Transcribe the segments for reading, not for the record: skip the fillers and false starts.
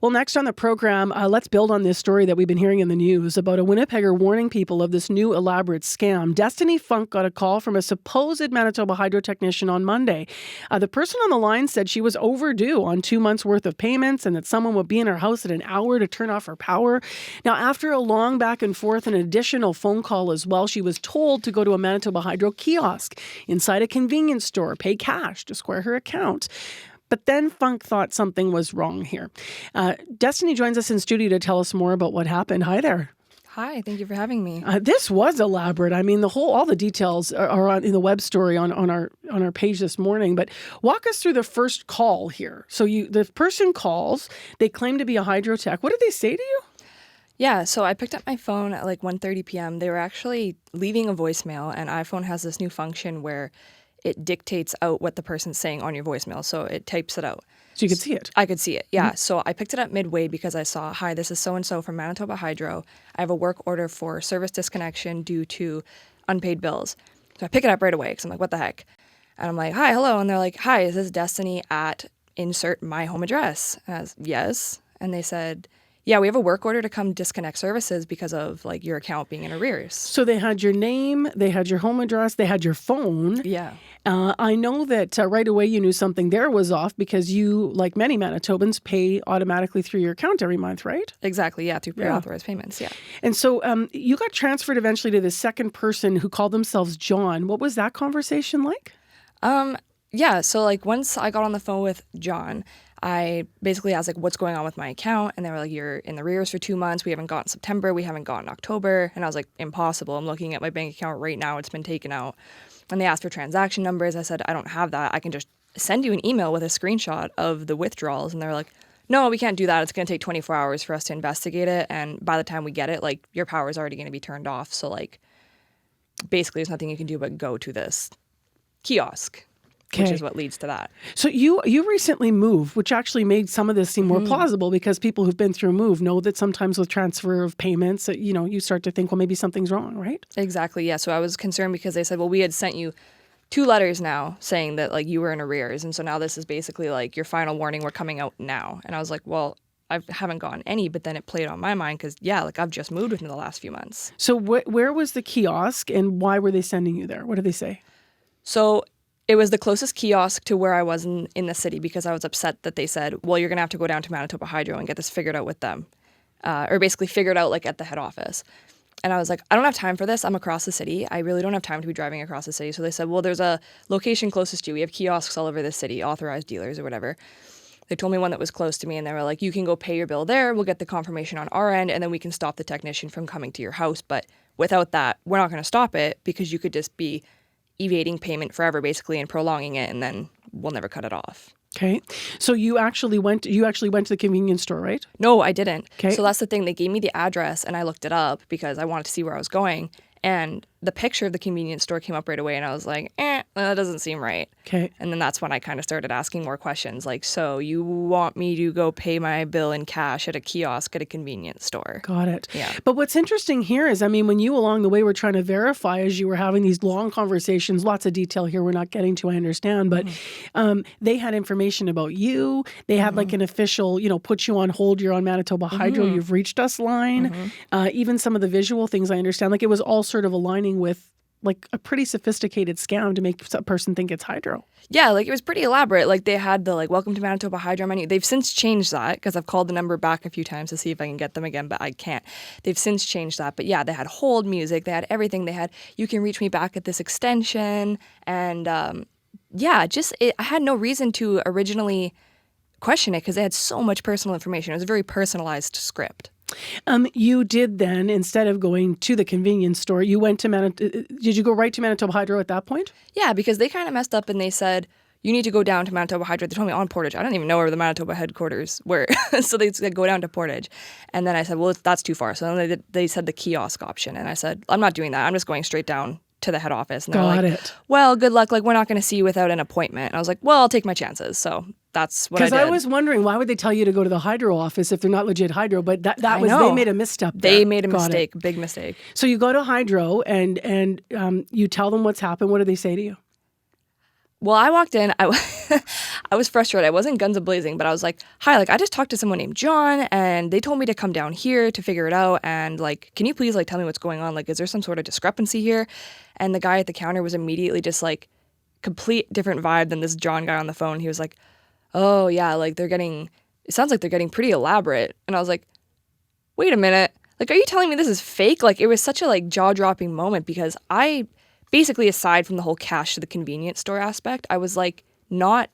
Well, next on the program, let's build on this story that we've been hearing in the news about a Winnipegger warning people of this new elaborate scam. Destiny Funk got a call from a supposed Manitoba Hydro technician on Monday. The person on the line said she was overdue on 2 months' worth of payments and that someone would be in her house at an hour to turn off her power. Now, after a long back and forth and an additional phone call as well, she was told to go to a Manitoba Hydro kiosk inside a convenience store, pay cash to square her account. But then Funk thought something was wrong here. Destiny joins us in studio to tell us more about what happened. Hi there. Hi, thank you for having me. This was elaborate. I mean, all the details are in the web story on our page this morning. But walk us through the first call here. So the person calls. They claim to be a hydro tech. What did they say to you? Yeah, so I picked up my phone at like 1:30 p.m. They were actually leaving a voicemail, and iPhone has this new function where it dictates out what the person's saying on your voicemail. So it types it out. So you could see it? I could see it, yeah. Mm-hmm. So I picked it up midway because I saw, hi, this is so-and-so from Manitoba Hydro. I have a work order for service disconnection due to unpaid bills. So I pick it up right away because I'm like, what the heck? And I'm like, hi, hello. And they're like, hi, is this Destiny at insert my home address? And I was, yes. And they said, yeah, we have a work order to come disconnect services because of like your account being in arrears. So they had your name, they had your home address, they had your phone. Yeah. I know that right away you knew something there was off because you, like many Manitobans, pay automatically through your account every month, right? Exactly, yeah, through pre-authorized payments, yeah. And so you got transferred eventually to the second person who called themselves John. What was that conversation like? Yeah, so like once I got on the phone with John, I basically asked like, what's going on with my account? And they were like, you're in the arrears for 2 months. We haven't gotten September. We haven't gotten October. And I was like, impossible. I'm looking at my bank account right now. It's been taken out. And they asked for transaction numbers. I said, I don't have that. I can just send you an email with a screenshot of the withdrawals. And they were like, no, we can't do that. It's going to take 24 hours for us to investigate it. And by the time we get it, like your power is already going to be turned off. So like basically there's nothing you can do but go to this kiosk. Which is what leads to that. So you recently moved, which actually made some of this seem more plausible because people who've been through a move know that sometimes with transfer of payments, you start to think, well, maybe something's wrong, right? Exactly, yeah. So I was concerned because they said, well, we had sent you 2 letters now saying that like you were in arrears. And so now this is basically like your final warning. We're coming out now. And I was like, well, I haven't gotten any, but then it played on my mind because, yeah, like I've just moved within the last few months. So where was the kiosk and why were they sending you there? What did they say? So it was the closest kiosk to where I was in the city because I was upset that they said, well, you're going to have to go down to Manitoba Hydro and get this figured out with them. Or basically figured out like at the head office. And I was like, I don't have time for this. I'm across the city. I really don't have time to be driving across the city. So they said, well, there's a location closest to you. We have kiosks all over the city, authorized dealers or whatever. They told me one that was close to me and they were like, you can go pay your bill there. We'll get the confirmation on our end and then we can stop the technician from coming to your house. But without that, we're not going to stop it because you could just be evading payment forever, basically, and prolonging it, and then we'll never cut it off. Okay. So you actually went to the convenience store, right? No, I didn't. Okay. So that's the thing. They gave me the address, and I looked it up because I wanted to see where I was going. And the picture of the convenience store came up right away, and I was like, that doesn't seem right. Okay. And then that's when I kind of started asking more questions, like, so you want me to go pay my bill in cash at a kiosk at a convenience store? Got it. Yeah. But what's interesting here is, I mean, when you along the way were trying to verify as you were having these long conversations, lots of detail here we're not getting to, I understand, but they had information about you. They had like an official, put you on hold, you're on Manitoba Hydro, you've reached us line. Even some of the visual things I understand, like it was all sort of aligning with like a pretty sophisticated scam to make a person think it's hydro. Yeah, like it was pretty elaborate. Like they had the like welcome to Manitoba Hydro menu. They've since changed that because I've called the number back a few times to see if I can get them again, but I can't. They've since changed that. But yeah, they had hold music. They had everything. They had, you can reach me back at this extension. And I had no reason to originally question it because they had so much personal information. It was a very personalized script. You did then, instead of going to the convenience store, you went to did you go right to Manitoba Hydro at that point? Yeah, because they kind of messed up and they said, you need to go down to Manitoba Hydro. They told me on Portage. I didn't even know where the Manitoba headquarters were. So they said, go down to Portage. And then I said, well, that's too far. So then they said the kiosk option. And I said, I'm not doing that. I'm just going straight down to the head office. And they're like, well, good luck. Like, we're not going to see you without an appointment. And I was like, well, I'll take my chances. So that's what I did. Because I was wondering, why would they tell you to go to the hydro office if they're not legit hydro? But they made a misstep there. They made a mistake, big mistake. So you go to hydro and you tell them what's happened. What do they say to you? Well, I walked in. I was frustrated. I wasn't guns a-blazing, but I was like, hi, like, I just talked to someone named John, and they told me to come down here to figure it out. And, like, can you please, like, tell me what's going on? Like, is there some sort of discrepancy here? And the guy at the counter was immediately just, like, complete different vibe than this John guy on the phone. He was like, oh, yeah, like, it sounds like they're getting pretty elaborate. And I was like, wait a minute. Like, are you telling me this is fake? Like, it was such a, like, jaw-dropping moment because I basically, aside from the whole cash to the convenience store aspect, I was, like, not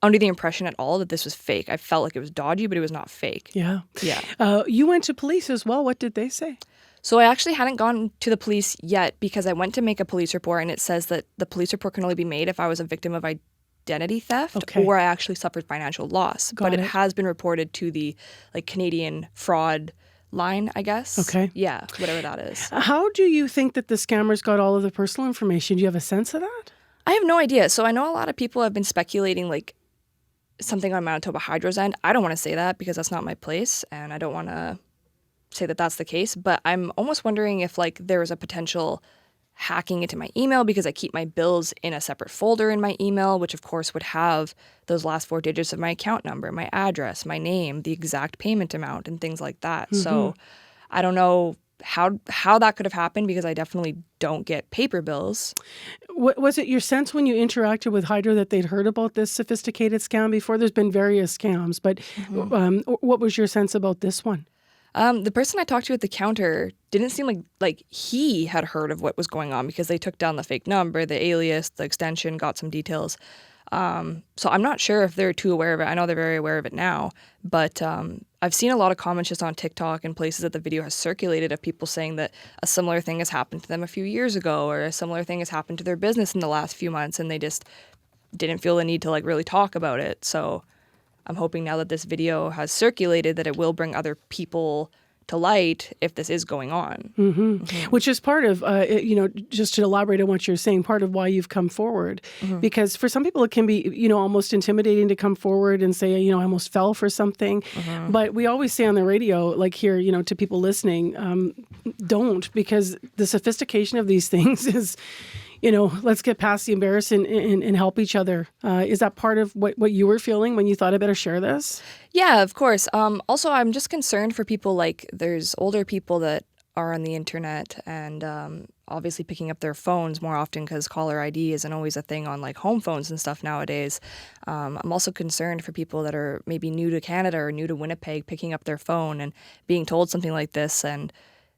under the impression at all that this was fake. I felt like it was dodgy, but it was not fake. Yeah. Yeah. You went to police as well. What did they say? So I actually hadn't gone to the police yet because I went to make a police report, and it says that the police report can only be made if I was a victim of identity theft or I actually suffered financial loss. But it has been reported to the, like, Canadian fraud line, I guess. Okay. Yeah, whatever that is. How do you think that the scammers got all of the personal information? Do you have a sense of that? I have no idea. So I know a lot of people have been speculating, like, something on Manitoba Hydro's end. I don't want to say that because that's not my place, and I don't want to say that that's the case. But I'm almost wondering if, like, there was a potential hacking into my email because I keep my bills in a separate folder in my email, which of course would have those last 4 digits of my account number, my address, my name, the exact payment amount, and things like that. So I don't know how that could have happened because I definitely don't get paper bills. Was it your sense when you interacted with Hydro that they'd heard about this sophisticated scam before? There's been various scams, but what was your sense about this one? The person I talked to at the counter didn't seem like he had heard of what was going on because they took down the fake number, the alias, the extension, got some details. So I'm not sure if they're too aware of it. I know they're very aware of it now, but I've seen a lot of comments just on TikTok and places that the video has circulated of people saying that a similar thing has happened to them a few years ago or a similar thing has happened to their business in the last few months and they just didn't feel the need to, like, really talk about it. So I'm hoping now that this video has circulated that it will bring other people to light if this is going on. Which is part of, just to elaborate on what you're saying, part of why you've come forward. Because for some people it can be, almost intimidating to come forward and say, I almost fell for something. But we always say on the radio, like here, to people listening, don't, because the sophistication of these things is, let's get past the embarrassment and help each other. Is that part of what you were feeling when you thought I better share this? Yeah, of course. Also, I'm just concerned for people, like, there's older people that are on the internet and obviously picking up their phones more often because caller ID isn't always a thing on, like, home phones and stuff nowadays. I'm also concerned for people that are maybe new to Canada or new to Winnipeg picking up their phone and being told something like this and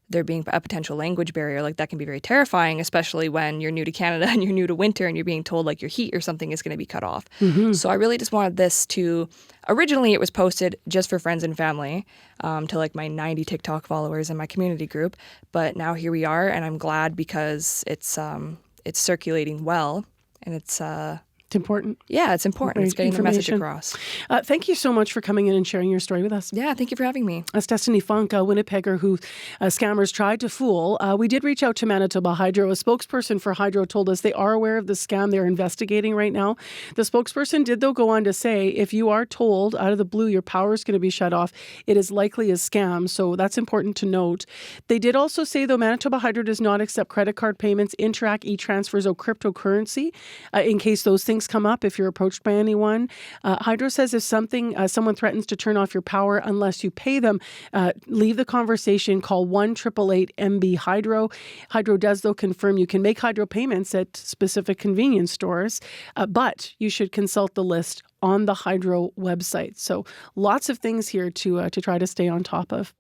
there being a potential language barrier. Like, that can be very terrifying, especially when you're new to Canada and you're new to winter and you're being told, like, your heat or something is going to be cut off. So I really just wanted this to, originally it was posted just for friends and family, to, like, my 90 TikTok followers in my community group. But now here we are, and I'm glad because it's circulating well, and it's important. Yeah, it's important. It's getting the message across. Thank you so much for coming in and sharing your story with us. Yeah, thank you for having me. That's Destiny Funk, a Winnipegger who scammers tried to fool. We did reach out to Manitoba Hydro. A spokesperson for Hydro told us they are aware of the scam. They're investigating right now. The spokesperson did, though, go on to say, if you are told out of the blue your power is going to be shut off, it is likely a scam. So that's important to note. They did also say, though, Manitoba Hydro does not accept credit card payments, Interac, e-transfers, or cryptocurrency in case those things come up if you're approached by anyone. Hydro says if someone threatens to turn off your power unless you pay them, leave the conversation, call 1-888-MB-HYDRO. Hydro does, though, confirm you can make Hydro payments at specific convenience stores, but you should consult the list on the Hydro website. So lots of things here to try to stay on top of.